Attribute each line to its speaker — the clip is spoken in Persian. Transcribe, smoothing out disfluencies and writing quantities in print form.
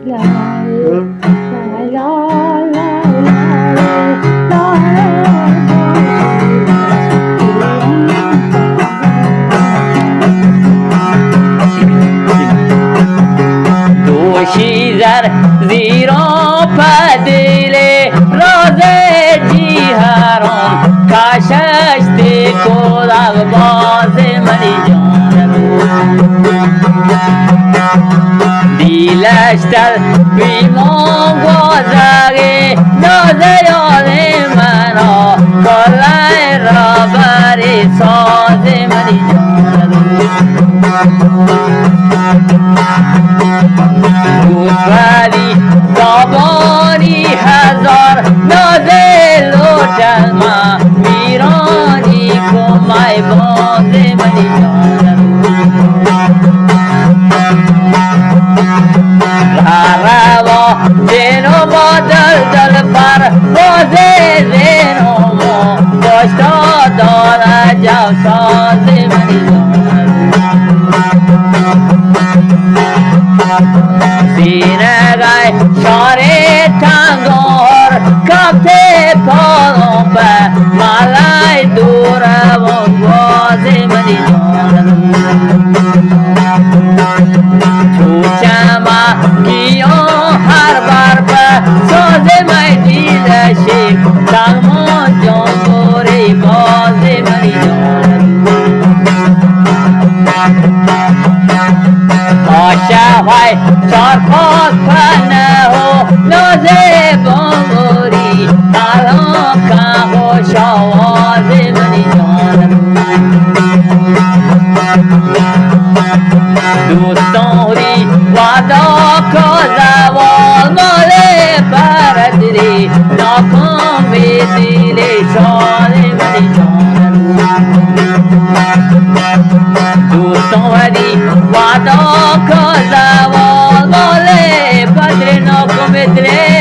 Speaker 1: la la la
Speaker 2: دوشیزر زیرا پدیله روزه جیهران کاششتی کودک باز منی جان دیلشتر بیمان گذاری نازه یاد منا کلای را بری ساز منی جان گوشواری دابانی هزار نازه لوٹل ما میرانی کمای باز منی جان روا زینو ما دل پر باز زینو ما باشتا دار جو ساز منی جان سینه گای شاره تنگار کبته پالوں پہ مالای دور و باز منی جان چوچما کیوں ہر بار پہ سوز میں دیدشی تنگمان جان گوری باز منی جان آشاهای چارپاک پنه و نازه بانگوری الان که خوش آواز منی جان دوستانی ودا که زوال مال بردری ناکام به دل شاد منی جان دوستانی ودا که زوال مال بردری ناکام به دل